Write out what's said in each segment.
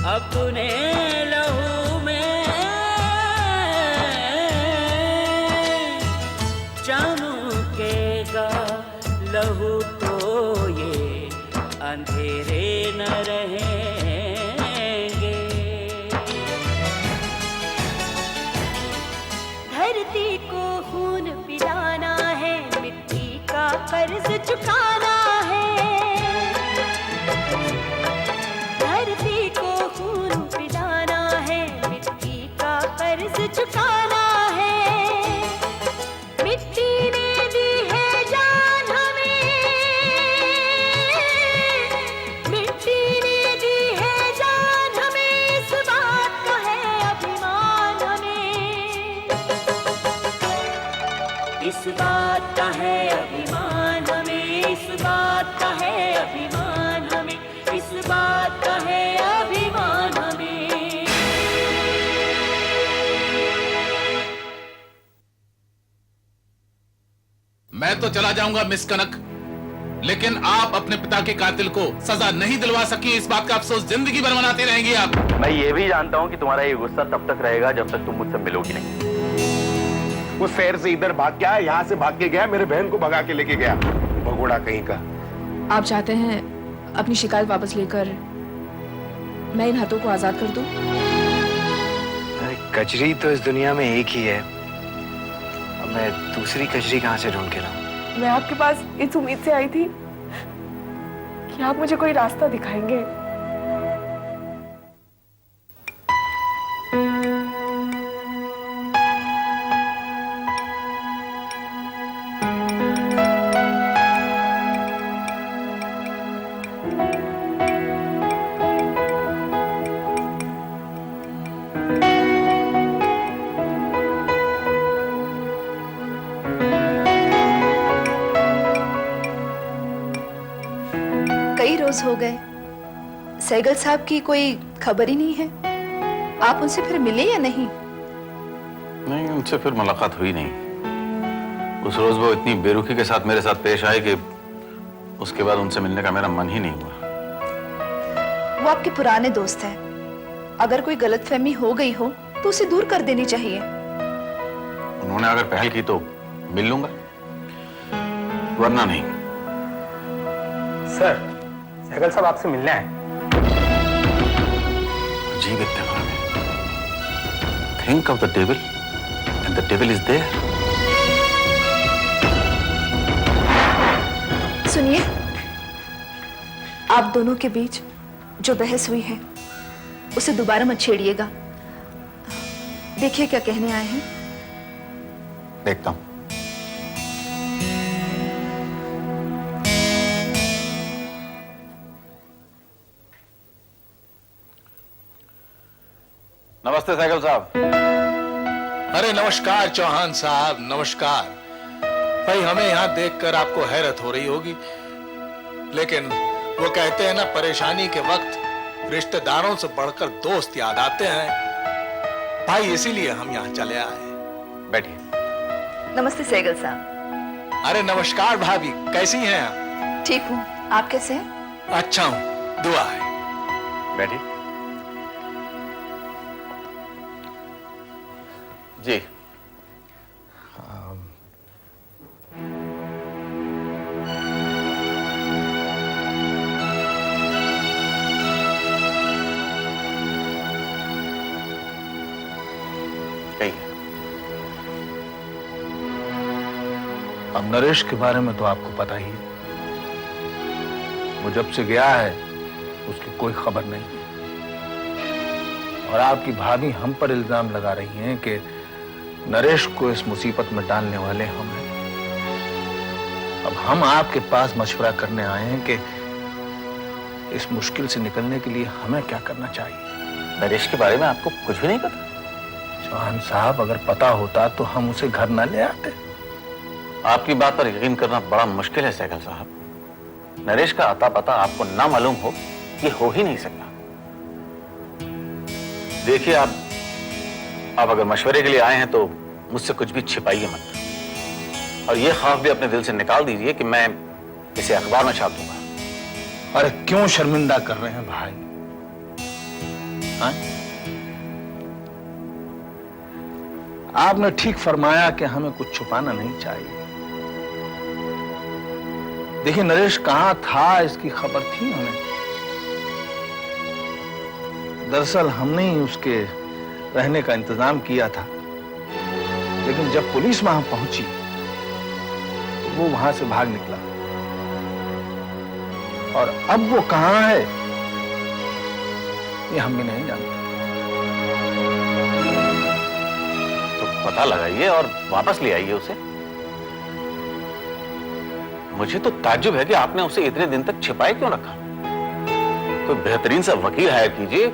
अपने लहू में चमकेगा लहू तो ये अंधेरे न रहेंगे। धरती को खून पिलाना है, मिट्टी का कर्ज चुकाना है। धरती को खून पिलाना है, मिट्टी का कर्ज चुकाना है। मिट्टी ने दी है जान हमें, मिट्टी ने दी है जान हमें, इस बात का है अभिमान हमें। इस बात का है अभिमान हमें, इस बात का है अभिमान हमें, इस बात का है अभिमान हमें। मैं तो चला जाऊंगा मिस कनक, लेकिन आप अपने पिता के कातिल को सजा नहीं दिलवा सकी, इस बात का अफसोस जिंदगी भर मनाती रहेंगी आप। मैं ये भी जानता हूँ कि तुम्हारा ये गुस्सा तब तक रहेगा जब तक तुम मुझसे मिलोगी नहीं। वो शहर से इधर भाग गया, यहाँ से भाग के गया, मेरे बहन को भगा के लेके गया, भगोड़ा कहीं का। आप चाहते हैं अपनी शिकायत वापस लेकर मैं इन हाथों को आजाद कर दूं? कजरी तो इस दुनिया में एक ही है, अब मैं दूसरी कजरी कहाँ से ढूंढ के लाऊं? मैं आपके पास इस उम्मीद से आई थी कि आप मुझे कोई रास्ता दिखाएंगे। कई रोज हो गए, सहगल साहब की कोई खबर ही नहीं है। आप उनसे फिर मिले या नहीं? नहीं, उनसे फिर मुलाकात हुई नहीं। उस रोज वो इतनी बेरुखी के साथ मेरे साथ पेश आए कि उसके बाद उनसे मिलने का मेरा मन ही नहीं हुआ। वो आपके पुराने दोस्त हैं। अगर कोई गलतफहमी हो गई हो तो उसे दूर कर देनी चाहिए। उन्होंने अगर पहल की तो मिल लूंगा, वरना नहीं। सर, सहगल साहब आपसे मिलने आए। अजीब इत्तेफाक है। Think of the devil and the devil is there. सुनिए, आप दोनों के बीच जो बहस हुई है उसे दोबारा मत छेड़िएगा। देखिए क्या कहने आए हैं। देखता हूं। नमस्ते सहगल साहब। अरे नमस्कार चौहान साहब, नमस्कार। भाई हमें यहाँ देखकर आपको हैरत हो रही होगी, लेकिन वो कहते हैं ना, परेशानी के वक्त रिश्तेदारों से बढ़कर दोस्त याद आते हैं। भाई इसीलिए हम यहाँ चले आए। बैठिए। नमस्ते सहगल साहब। अरे नमस्कार भाभी, कैसी हैं आप? ठीक हूँ, आप कैसे हैं? अच्छा हूँ, दुआ है। बैठिए। जी। अब नरेश के बारे में तो आपको पता ही है। वो जब से गया है उसकी कोई खबर नहीं है, और आपकी भाभी हम पर इल्जाम लगा रही हैं कि नरेश को इस मुसीबत में डालने वाले हम हैं। अब हम आपके पास मशवरा करने आए हैं कि इस मुश्किल से निकलने के लिए हमें क्या करना चाहिए। नरेश के बारे में आपको कुछ भी नहीं पता? चौहान साहब, अगर पता होता तो हम उसे घर न ले आते। आपकी बात पर यकीन करना बड़ा मुश्किल है सहगल साहब। नरेश का अता पता आपको ना मालूम हो, ये हो ही नहीं सकता। देखिए, आप अगर मशवरे के लिए आए हैं तो मुझसे कुछ भी छिपाइए मत, और ये ख्वाब भी अपने दिल से निकाल दीजिए कि मैं इसे अखबार में छाप दूंगा। अरे क्यों शर्मिंदा कर रहे हैं भाई? हाँ? आपने ठीक फरमाया कि हमें कुछ छुपाना नहीं चाहिए। देखिए, नरेश कहां था इसकी खबर थी हमें। दरअसल हमने ही उसके रहने का इंतजाम किया था, लेकिन जब पुलिस वहां पहुंची तो वो वहां से भाग निकला। और अब वो कहां है ये हम भी नहीं जानते। तो पता लगाइए और वापस ले आइए उसे। मुझे तो ताज्जुब है कि आपने उसे इतने दिन तक छिपाए क्यों रखा। कोई बेहतरीन सा वकील हायर कीजिए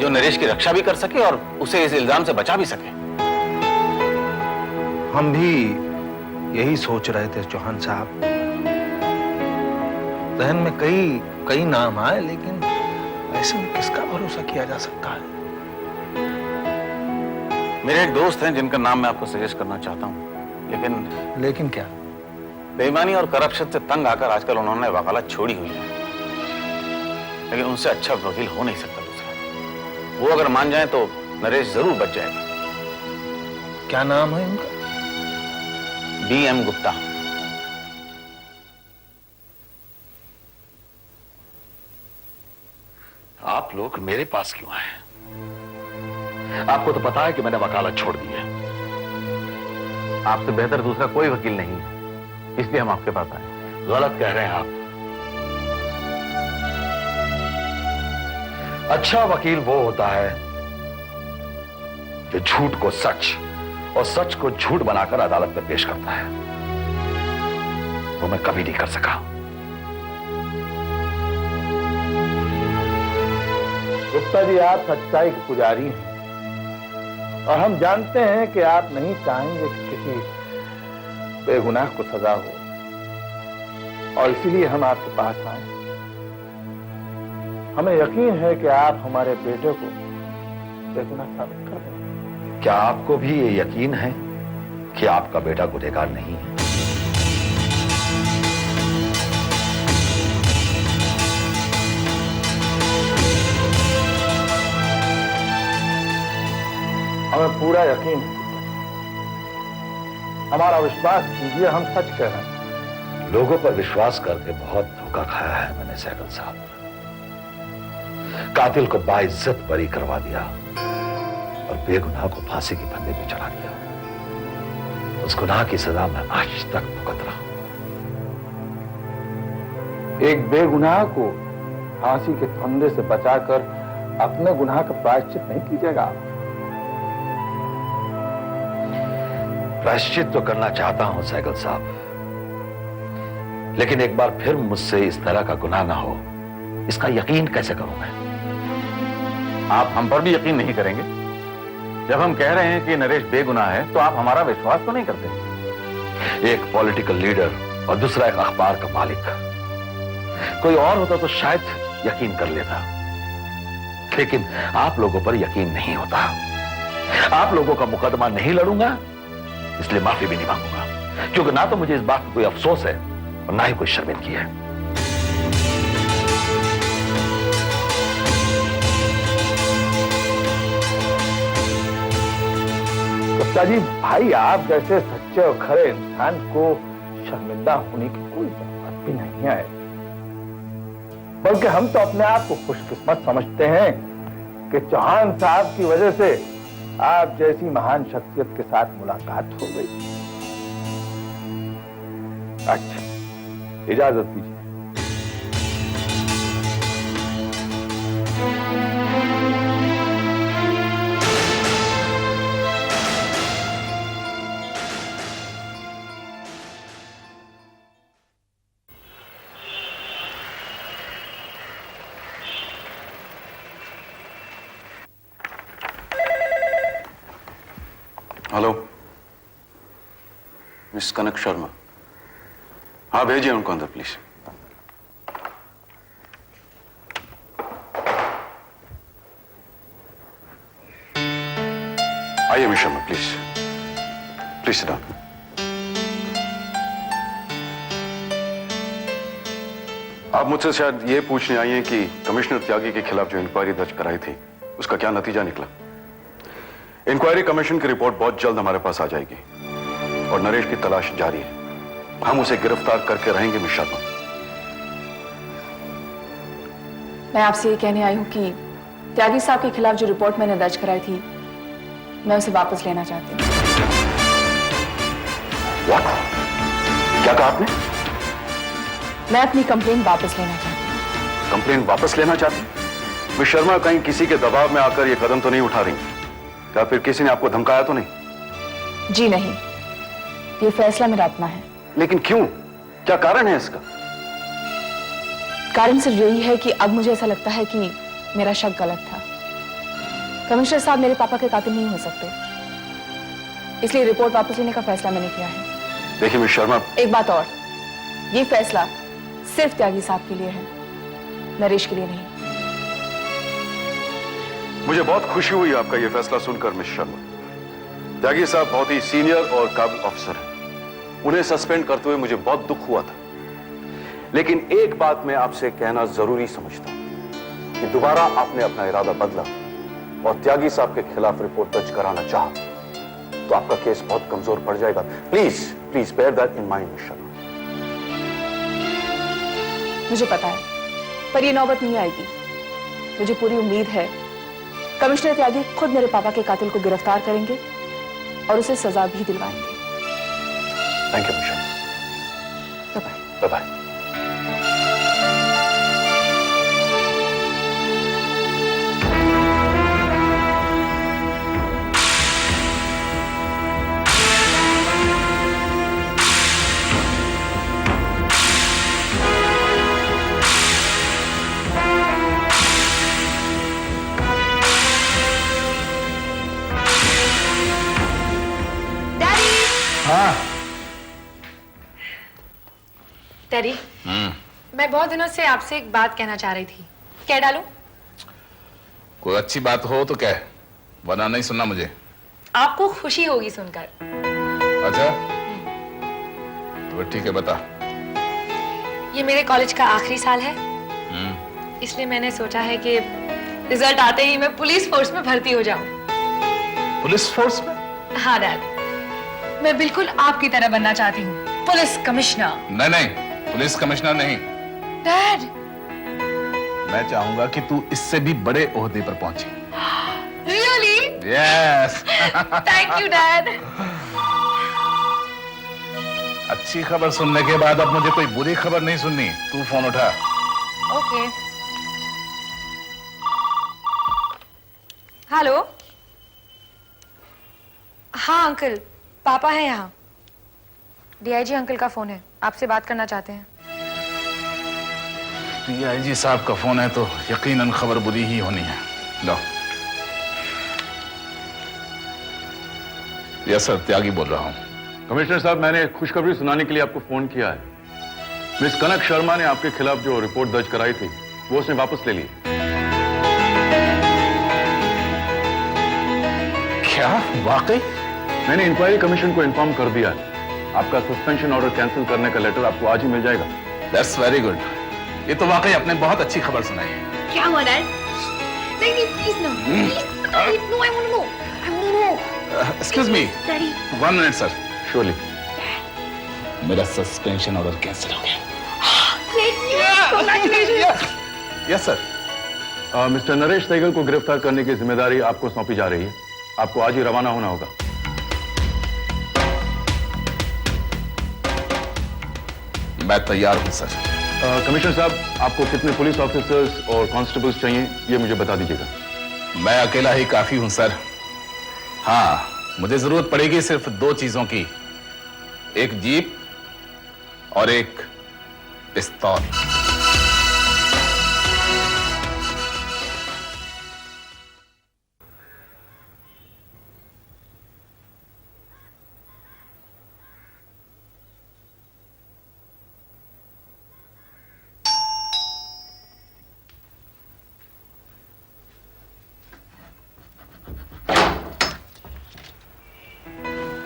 जो नरेश की रक्षा भी कर सके और उसे इस इल्जाम से बचा भी सके। हम भी यही सोच रहे थे चौहान साहब। जहन में कई नाम आए, लेकिन ऐसे में किसका भरोसा किया जा सकता है। मेरे एक दोस्त हैं जिनका नाम मैं आपको सजेस्ट करना चाहता हूं, लेकिन क्या? बेईमानी और करप्शन से तंग आकर आजकल उन्होंने वकालत छोड़ी हुई है, लेकिन उनसे अच्छा वकील हो नहीं सकता दूसरा। वो अगर मान जाए तो नरेश जरूर बच जाएगा। क्या नाम है उनका? B.M. गुप्ता। आप लोग मेरे पास क्यों आए? आपको तो पता है कि मैंने वकालत छोड़ दी है। आपसे बेहतर दूसरा कोई वकील नहीं है, इसलिए हम आपके पास आए। गलत कह रहे हैं आप। अच्छा वकील वो होता है जो झूठ को सच और सच को झूठ बनाकर अदालत में पेश करता है। वो मैं कभी नहीं कर सका। गुप्ता जी, आप सच्चाई के पुजारी हैं और हम जानते हैं कि आप नहीं चाहेंगे कि किसी बेगुनाह को सजा हो, और इसीलिए हम आपके पास आए। हमें यकीन है कि आप हमारे बेटे को बेगुनाह साबित कर देंगे। क्या आपको भी ये यकीन है कि आपका बेटा गुनहगार नहीं है? हमें पूरा यकीन है। हमारा विश्वास कीजिए, हम सच कह रहे हैं। लोगों पर विश्वास करके बहुत धोखा खाया है मैंने सहगल साहब। कातिल को बाइज्जत बरी करवा दिया और बेगुनाह को फांसी की फंदे पे चढ़ा दिया। उस गुनाह की सजा मैं आज तक भुगत रहा हूं। एक बेगुनाह को फांसी के फंदे से बचाकर अपने गुनाह का प्रायश्चित नहीं कीजिएगा। प्रायश्चित तो करना चाहता हूं सहगल साहब, लेकिन एक बार फिर मुझसे इस तरह का गुनाह ना हो, इसका यकीन कैसे करूं मैं? आप हम पर भी यकीन नहीं करेंगे। जब हम कह रहे हैं कि नरेश बेगुनाह है तो आप हमारा विश्वास तो नहीं करते। एक पॉलिटिकल लीडर और दूसरा एक अखबार का मालिक, कोई और होता तो शायद यकीन कर लेता, लेकिन आप लोगों पर यकीन नहीं होता। आप लोगों का मुकदमा नहीं लड़ूंगा, इसलिए माफी भी नहीं मांगूंगा, क्योंकि ना तो मुझे इस बात का कोई अफसोस है और ना ही कोई शर्मिंदगी है। गुप्ता जी, भाई आप जैसे सच्चे और खरे इंसान को शर्मिंदा होने की कोई जरूरत भी नहीं है, बल्कि हम तो अपने आप को खुशकिस्मत समझते हैं कि चौहान साहब की वजह से आप जैसी महान शख्सियत के साथ मुलाकात हो गई। अच्छा, इजाजत दीजिए। हेलो, मिस कनक शर्मा। हाँ, भेजिए उनको अंदर प्लीज। आइए miss Sharma, please please sit down. आप मुझसे शायद ये पूछने आई हैं कि कमिश्नर त्यागी के खिलाफ जो इंक्वायरी दर्ज कराई थी उसका क्या नतीजा निकला? इंक्वायरी कमीशन की रिपोर्ट बहुत जल्द हमारे पास आ जाएगी और नरेश की तलाश जारी है। हम उसे गिरफ्तार करके रहेंगे मिस शर्मा। मैं आपसे ये कहने आई हूँ कि त्यागी साहब के खिलाफ जो रिपोर्ट मैंने दर्ज कराई थी, मैं उसे वापस लेना चाहती हूँ। What? क्या कहा आपने? मैं अपनी कंप्लेन वापस लेना चाहती हूँ। कंप्लेन वापस लेना चाहती? मिस शर्मा कहीं किसी के दबाव में आकर यह कदम तो नहीं उठा रही? या फिर किसी ने आपको धमकाया तो नहीं? जी नहीं, ये फैसला मेरा अपना है। लेकिन क्यों? क्या कारण है इसका? कारण सिर्फ यही है कि अब मुझे ऐसा लगता है कि मेरा शक गलत था। कमिश्नर साहब मेरे पापा के कातिल नहीं हो सकते, इसलिए रिपोर्ट वापस लेने का फैसला मैंने किया है। देखिए मिस शर्मा, एक बात और, ये फैसला सिर्फ त्यागी साहब के लिए है, नरेश के लिए नहीं। मुझे बहुत खुशी हुई आपका यह फैसला सुनकर मिस शर्मा। त्यागी साहब बहुत ही सीनियर और काबिल ऑफिसर हैं। उन्हें सस्पेंड करते हुए मुझे बहुत दुख हुआ था, लेकिन एक बात मैं आपसे कहना जरूरी समझता हूं कि दोबारा आपने अपना इरादा बदला और त्यागी साहब के खिलाफ रिपोर्ट दर्ज कराना चाहा तो आपका केस बहुत कमजोर पड़ जाएगा। Please please bear that in mind miss Sharma. मुझे पता है, पर ये नौबत नहीं आएगी। मुझे पूरी उम्मीद है कमिश्नर त्यागी खुद मेरे पापा के कातिल को गिरफ्तार करेंगे और उसे सजा भी दिलवाएंगे। Thank you miss Sharma. Bye bye bye. Terry, मैं बहुत दिनों से आपसे एक बात कहना चाह रही थी। कह डालूं? कोई अच्छी बात हो तो क्या, वरना नहीं सुनना मुझे। आपको खुशी होगी सुनकर। अच्छा, तो ठीक है, बता। ये मेरे कॉलेज का आखिरी साल है, इसलिए मैंने सोचा है कि रिजल्ट आते ही मैं पुलिस फोर्स में भर्ती हो जाऊं। पुलिस फोर्स में? हाँ डैड, मैं बिल्कुल आपकी तरह बनना चाहती हूँ, पुलिस कमिश्नर। नहीं नहीं, पुलिस कमिश्नर नहीं। डैड, मैं चाहूंगा कि तू इससे भी बड़े ओहदे पर पहुंचे। Really? Yes. Thank you dad. अच्छी खबर सुनने के बाद अब मुझे कोई बुरी खबर नहीं सुननी। तू फोन उठा। ओके। हेलो। हाँ अंकल, पापा है यहाँ। डीआईजी अंकल का फोन है, आपसे बात करना चाहते हैं। डीआईजी साहब का फोन है तो यकीनन खबर बुरी ही होनी है। लो। यस सर, त्यागी बोल रहा हूँ। कमिश्नर साहब, मैंने खुशखबरी सुनाने के लिए आपको फोन किया है। मिस कनक शर्मा ने आपके खिलाफ जो रिपोर्ट दर्ज कराई थी वो उसने वापस ले ली। क्या वाकई? मैंने इंक्वायरी कमीशन को इन्फॉर्म कर दिया है। आपका सस्पेंशन ऑर्डर कैंसिल करने का लेटर आपको आज ही मिल जाएगा। That's very good. ये तो वाकई आपने बहुत अच्छी खबर सुनाई है। क्या हुआ डैड? नहीं नहीं, please no, please no, I want to know, excuse me, daddy. 1 minute sir. Surely. मेरा सस्पेंशन ऑर्डर कैंसिल हो गया। Yes sir. Mr Naresh Sehgal को गिरफ्तार करने की जिम्मेदारी आपको सौंपी जा रही है। आपको आज ही रवाना होना होगा। मैं तैयार हूं सर। कमिश्नर साहब, आपको कितने पुलिस ऑफिसर्स और कांस्टेबल्स चाहिए ये मुझे बता दीजिएगा। मैं अकेला ही काफी हूं सर। हाँ, मुझे जरूरत पड़ेगी सिर्फ 2 चीजों की, एक जीप और एक पिस्तौल।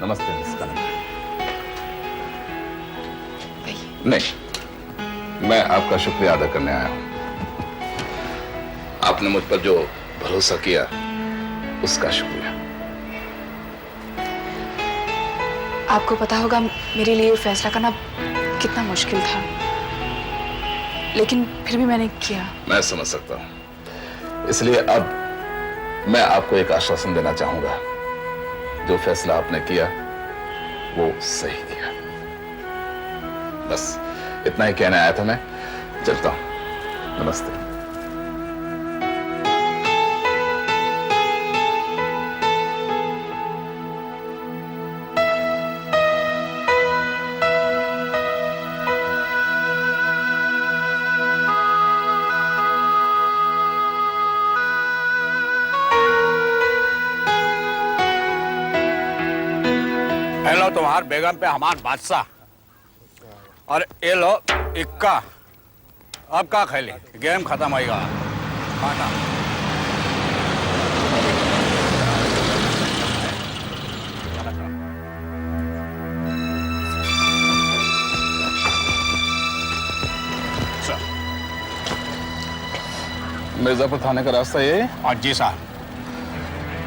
नमस्ते मिस कनक। नहीं, मैं आपका शुक्रिया अदा करने आया हूं। आपने मुझ पर जो भरोसा किया उसका शुक्रिया। आपको पता होगा मेरे लिए फैसला करना कितना मुश्किल था, लेकिन फिर भी मैंने किया। मैं समझ सकता हूं, इसलिए अब मैं आपको एक आश्वासन देना चाहूंगा, जो फैसला आपने किया वो सही किया। बस इतना ही कहने आया था मैं, चलता हूं। नमस्ते। हेलो तुम्हार बेगम पे हमार बादशाह, और ये लो इक्का। अब का खेली, गेम खत्म होगा। खाना मिर्जापुर थाने का रास्ता ये? और जी साहब।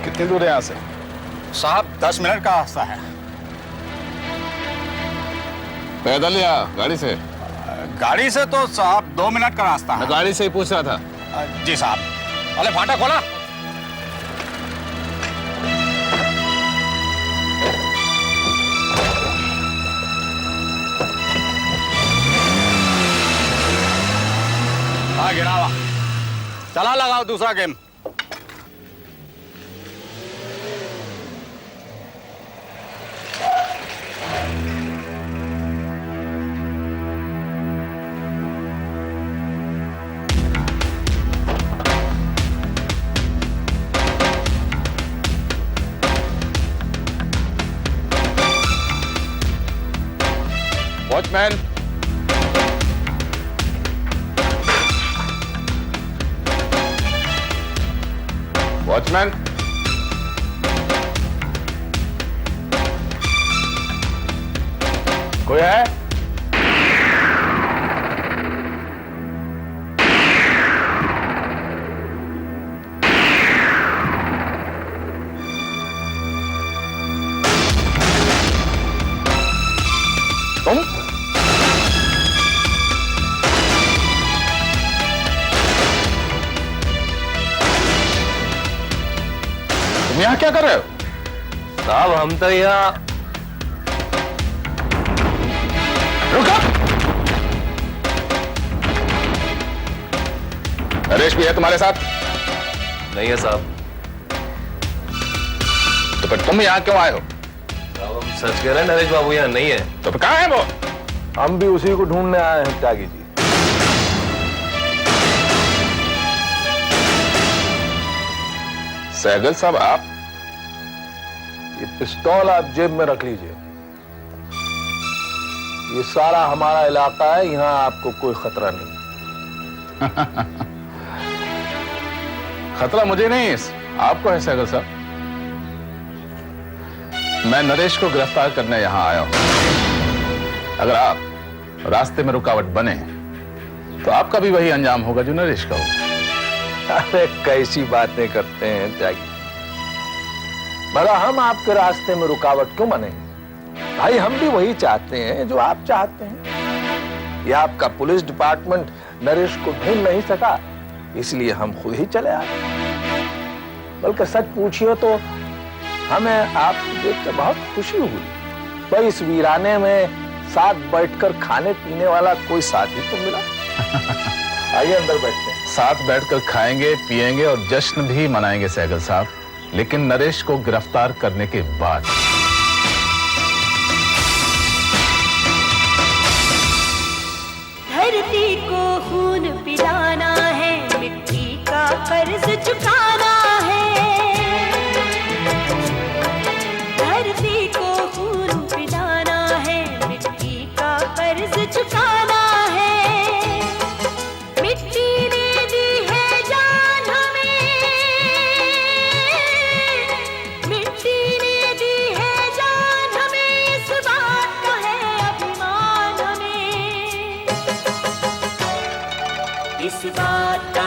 कितनी दूर है यहाँ से? साहब 10 मिनट का रास्ता है। पैदल या गाड़ी से? गाड़ी से तो साहब 2 मिनट का रास्ता है। मैं गाड़ी से ही पूछ रहा था। जी साहब। अरे फाटक खोला। हाँ गिरावा, चला लगाओ दूसरा गेम। वॉचमैन, वॉचमैन, कोई है? तुम? तुम यहाँ क्या कर रहे हो? साहब हम तो यहाँ। रुको! नरेश भी है तुम्हारे साथ? नहीं है साहब। तो फिर तुम यहाँ क्यों आए हो? साहब हम सच कह रहे हैं, नरेश बाबू यहाँ नहीं है। तो फिर कहाँ है वो? हम भी उसी को ढूंढने आए हैं त्यागी जी। सहगल साहब, आप? ये पिस्तौल आप जेब में रख लीजिए। ये सारा हमारा इलाका है, यहाँ आपको कोई खतरा नहीं। खतरा मुझे नहीं, आपको है सहगल साहब। मैं नरेश को गिरफ्तार करने यहां आया हूं। अगर आप रास्ते में रुकावट बने तो आपका भी वही अंजाम होगा जो नरेश का होगा। अरे कैसी बातें करते हैं त्यागी। भला हम आपके रास्ते में रुकावट क्यों बनेंगे? भाई हम भी वही चाहते हैं जो आप चाहते हैं। ये आपका पुलिस डिपार्टमेंट नरेश को ढूंढ नहीं सका, इसलिए हम खुद ही चले आए। बल्कि सच पूछिए तो हमें आपको देखकर बहुत खुशी हुई। तो इस वीराने में साथ बैठकर खाने पीने वाला कोई साथी तो मिला। आइए अंदर बैठते हैं। साथ बैठकर खाएंगे, पिएंगे और जश्न भी मनाएंगे सहगल साहब, लेकिन नरेश को गिरफ्तार करने के बाद। धरती को खून पिलाना है, मिट्टी का कर्ज चुकाना है। धरती को खून पिलाना है, मिट्टी का कर्ज चुकाना है। मिट्टी ने दी है जान हमें, मिट्टी ने दी है जान हमें, इस बात का है अभिमान हमें, इस बात का